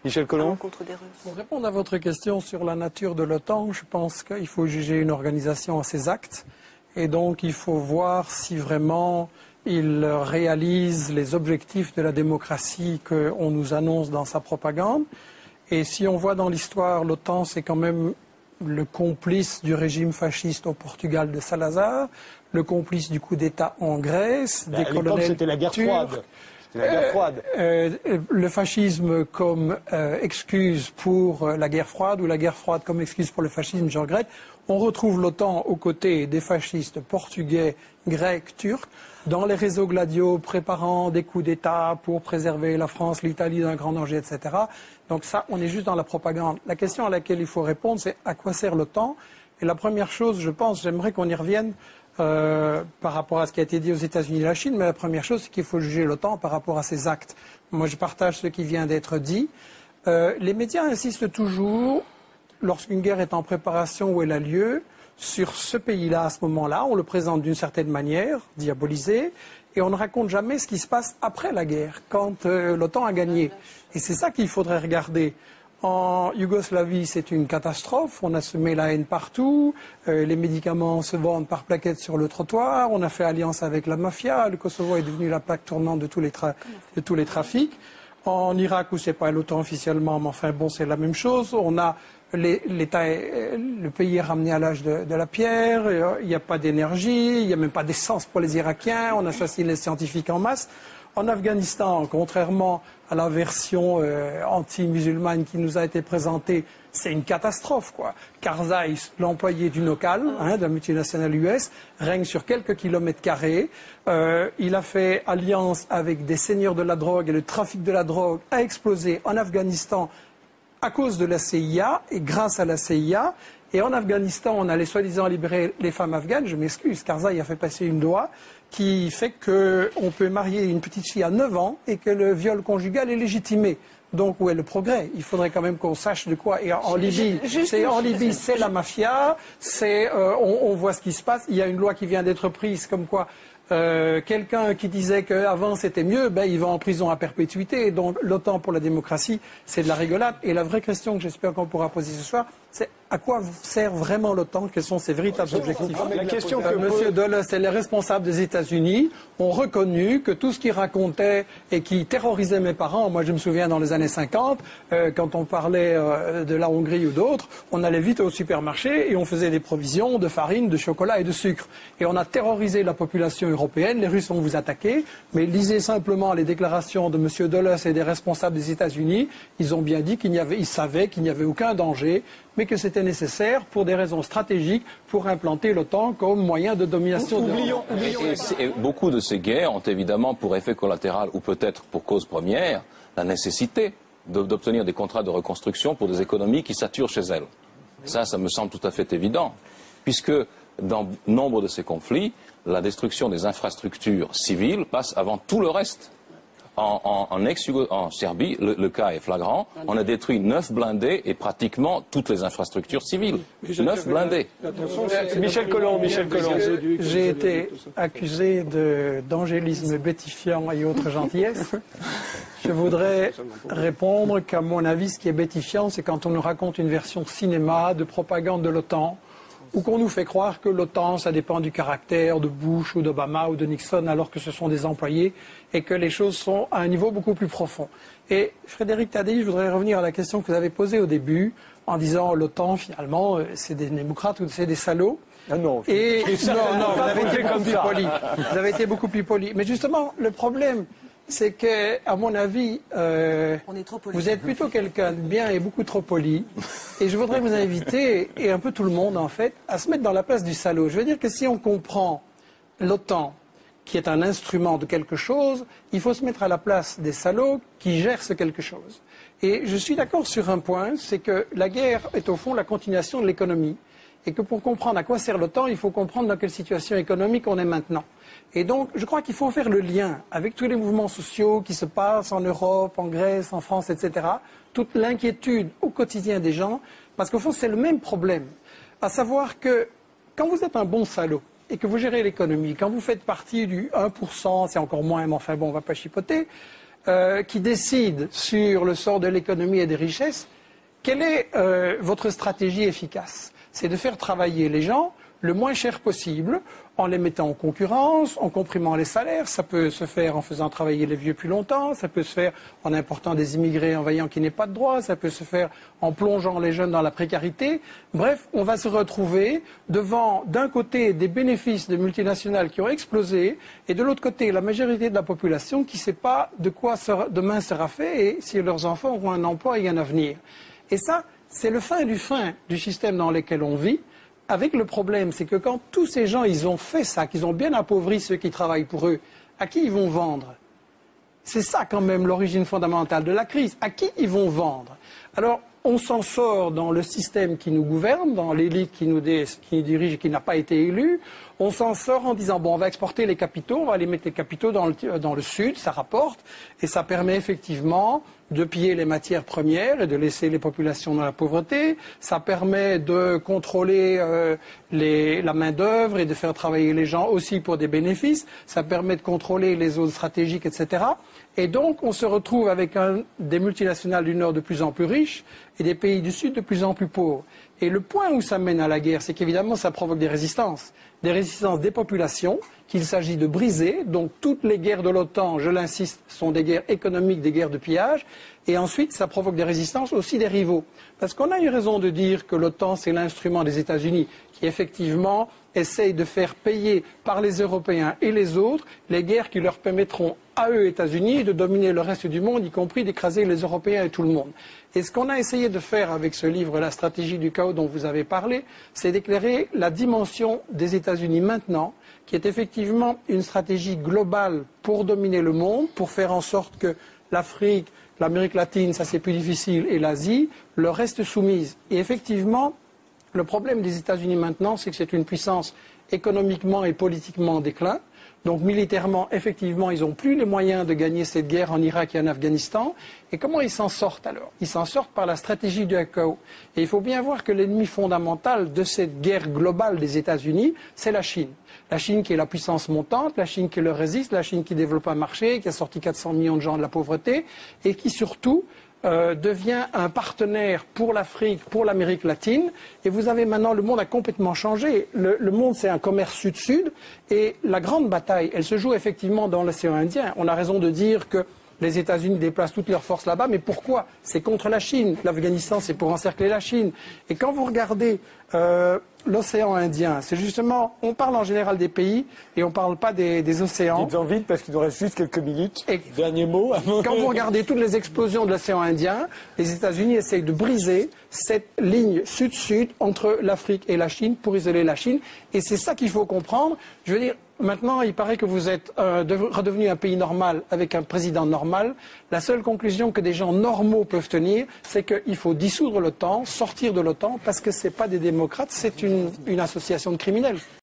Michel Collomb. Pour répondre à votre question sur la nature de l'OTAN, je pense qu'il faut juger une organisation à ses actes. Et donc, il faut voir si vraiment il réalise les objectifs de la démocratie qu'on nous annonce dans sa propagande. Et si on voit dans l'histoire, l'OTAN, c'est quand même le complice du régime fasciste au Portugal de Salazar, le complice du coup d'État en Grèce, des colonels c'était la guerre froide. Le fascisme comme excuse pour la guerre froide ou la guerre froide comme excuse pour le fascisme, je regrette. On retrouve l'OTAN aux côtés des fascistes portugais, grecs, turcs, dans les réseaux gladiaux préparant des coups d'État pour préserver la France, l'Italie d'un grand danger, etc. Donc ça, on est juste dans la propagande. La question à laquelle il faut répondre, c'est à quoi sert l'OTAN? Et la première chose, je pense, j'aimerais qu'on y revienne par rapport à ce qui a été dit aux États-Unis et la Chine, mais la première chose, c'est qu'il faut juger l'OTAN par rapport à ses actes. Moi, je partage ce qui vient d'être dit. Les médias insistent toujours, lorsqu'une guerre est en préparation ou elle a lieu, sur ce pays-là, à ce moment-là, on le présente d'une certaine manière, diabolisé, et on ne raconte jamais ce qui se passe après la guerre, quand l'OTAN a gagné. Et c'est ça qu'il faudrait regarder. En Yougoslavie, c'est une catastrophe. On a semé la haine partout. Les médicaments se vendent par plaquettes sur le trottoir. On a fait alliance avec la mafia. Le Kosovo est devenu la plaque tournante de tous les trafics. En Irak, où c'est pas l'OTAN officiellement, mais enfin bon, c'est la même chose. On a le pays est ramené à l'âge de la pierre. Il n'y a pas d'énergie. Il n'y a même pas d'essence pour les Irakiens. On assassine les scientifiques en masse. En Afghanistan, contrairement à la version anti-musulmane qui nous a été présentée, c'est une catastrophe, quoi. Karzai, l'employé du NOCAL, de la multinationale US, règne sur quelques kilomètres carrés. Il a fait alliance avec des seigneurs de la drogue et le trafic de la drogue a explosé en Afghanistan à cause de la CIA et grâce à la CIA. Et en Afghanistan, on allait soi-disant libérer les femmes afghanes. Je m'excuse, Karzai a fait passer une loi qui fait qu'on peut marier une petite fille à 9 ans et que le viol conjugal est légitimé. Donc, où est le progrès? Il faudrait quand même qu'on sache de quoi. Et en Libye, c'est la mafia, on voit ce qui se passe. Il y a une loi qui vient d'être prise comme quoi quelqu'un qui disait qu'avant c'était mieux, il va en prison à perpétuité. Et donc, l'OTAN pour la démocratie, c'est de la rigolade. Et la vraie question que j'espère qu'on pourra poser ce soir, c'est à quoi sert vraiment l'OTAN? Quels sont ses véritables objectifs? La question que M. Dulles et les responsables des États-Unis ont reconnu que tout ce qu'ils racontaient et qui terrorisait mes parents, moi je me souviens dans les années 50, quand on parlait de la Hongrie ou d'autres, on allait vite au supermarché et on faisait des provisions de farine, de chocolat et de sucre. Et on a terrorisé la population européenne, les Russes vont vous attaquer, mais lisez simplement les déclarations de M. Dulles et des responsables des États-Unis, ils ont bien dit ils savaient qu'il n'y avait aucun danger, mais que c'était nécessaire pour des raisons stratégiques pour implanter l'OTAN comme moyen de domination de l'Europe. Et beaucoup de ces guerres ont évidemment pour effet collatéral, ou peut-être pour cause première, la nécessité d'obtenir des contrats de reconstruction pour des économies qui saturent chez elles. Ça me semble tout à fait évident, puisque dans nombre de ces conflits, la destruction des infrastructures civiles passe avant tout le reste. En Serbie, le cas est flagrant. On a détruit 9 blindés et pratiquement toutes les infrastructures civiles. 9 blindés. Michel Collomb. J'ai été accusé d'angélisme bétifiant et autres gentillesses. Je voudrais répondre qu'à mon avis, ce qui est bétifiant, c'est quand on nous raconte une version cinéma de propagande de l'OTAN, ou qu'on nous fait croire que l'OTAN, ça dépend du caractère de Bush ou d'Obama ou de Nixon, alors que ce sont des employés, et que les choses sont à un niveau beaucoup plus profond. Et Frédéric Tadei, je voudrais revenir à la question que vous avez posée au début, en disant l'OTAN, finalement, c'est des démocrates ou c'est des salauds. Ah non, vous avez été beaucoup plus poli. Vous avez été beaucoup plus poli. Mais justement, le problème, c'est que, à mon avis, vous êtes plutôt quelqu'un de bien et beaucoup trop poli. Et je voudrais vous inviter, et un peu tout le monde en fait, à se mettre dans la place du salaud. Je veux dire que si on comprend l'OTAN, qui est un instrument de quelque chose, il faut se mettre à la place des salauds qui gèrent ce quelque chose. Et je suis d'accord sur un point, c'est que la guerre est au fond la continuation de l'économie. Et que pour comprendre à quoi sert l'OTAN, il faut comprendre dans quelle situation économique on est maintenant. Et donc, je crois qu'il faut faire le lien avec tous les mouvements sociaux qui se passent en Europe, en Grèce, en France, etc. Toute l'inquiétude au quotidien des gens, parce qu'au fond, c'est le même problème. À savoir que quand vous êtes un bon salaud et que vous gérez l'économie, quand vous faites partie du 1%, c'est encore moins, mais enfin bon, on ne va pas chipoter, qui décide sur le sort de l'économie et des richesses, quelle est votre stratégie efficace? C'est de faire travailler les gens le moins cher possible, en les mettant en concurrence, en comprimant les salaires. Ça peut se faire en faisant travailler les vieux plus longtemps, ça peut se faire en important des immigrés en voyant qu'ils n'aient pas de droits, ça peut se faire en plongeant les jeunes dans la précarité. Bref, on va se retrouver devant, d'un côté, des bénéfices de multinationales qui ont explosé, et de l'autre côté, la majorité de la population qui ne sait pas de quoi demain sera fait et si leurs enfants auront un emploi et un avenir. Et ça, c'est le fin du système dans lequel on vit. Avec le problème, c'est que quand tous ces gens, ils ont fait ça, qu'ils ont bien appauvri ceux qui travaillent pour eux, à qui ils vont vendre? C'est ça quand même l'origine fondamentale de la crise. À qui ils vont vendre? Alors, on s'en sort dans le système qui nous gouverne, dans l'élite qui nous dirige et qui n'a pas été élue. On s'en sort en disant, bon, on va exporter les capitaux, on va aller mettre les capitaux dans le sud, ça rapporte, et ça permet effectivement de piller les matières premières et de laisser les populations dans la pauvreté. Ça permet de contrôler la main-d'œuvre et de faire travailler les gens aussi pour des bénéfices. Ça permet de contrôler les zones stratégiques, etc. Et donc, on se retrouve avec des multinationales du Nord de plus en plus riches et des pays du Sud de plus en plus pauvres. Et le point où ça mène à la guerre, c'est qu'évidemment, ça provoque des résistances des populations qu'il s'agit de briser. Donc, toutes les guerres de l'OTAN, je l'insiste, sont des guerres économiques, des guerres de pillage. Et ensuite, ça provoque des résistances aussi des rivaux. Parce qu'on a eu raison de dire que l'OTAN, c'est l'instrument des États-Unis qui, effectivement, essaye de faire payer par les Européens et les autres les guerres qui leur permettront à eux, États-Unis, de dominer le reste du monde, y compris d'écraser les Européens et tout le monde. Et ce qu'on a essayé de faire avec ce livre, La stratégie du chaos dont vous avez parlé, c'est d'éclairer la dimension des États-Unis maintenant, qui est effectivement une stratégie globale pour dominer le monde, pour faire en sorte que l'Afrique, l'Amérique latine, ça c'est plus difficile, et l'Asie, leur restent soumises. Et effectivement, le problème des États-Unis maintenant, c'est que c'est une puissance économiquement et politiquement en déclin. Donc militairement, effectivement, ils n'ont plus les moyens de gagner cette guerre en Irak et en Afghanistan. Et comment ils s'en sortent alors? Ils s'en sortent par la stratégie du chaos. Et il faut bien voir que l'ennemi fondamental de cette guerre globale des États-Unis, c'est la Chine. La Chine qui est la puissance montante, la Chine qui leur résiste, la Chine qui développe un marché, qui a sorti 400 millions de gens de la pauvreté et qui surtout devient un partenaire pour l'Afrique, pour l'Amérique latine. Et vous avez maintenant, le monde a complètement changé. Le monde, c'est un commerce sud-sud. Et la grande bataille, elle se joue effectivement dans l'océan Indien. On a raison de dire que les États-Unis déplacent toutes leurs forces là-bas. Mais pourquoi? C'est contre la Chine. L'Afghanistan, c'est pour encercler la Chine. Et quand vous regardez l'océan Indien, c'est justement, on parle en général des pays et on ne parle pas des océans. Dites-en vite parce qu'il nous reste juste quelques minutes. Et dernier mot. Quand vous regardez toutes les explosions de l'océan Indien, les États-Unis essayent de briser cette ligne sud-sud entre l'Afrique et la Chine pour isoler la Chine. Et c'est ça qu'il faut comprendre. Je veux dire, maintenant, il paraît que vous êtes redevenu un pays normal avec un président normal. La seule conclusion que des gens normaux peuvent tenir, c'est qu'il faut dissoudre l'OTAN, sortir de l'OTAN, parce que ce n'est pas des démocrates, c'est une association de criminels.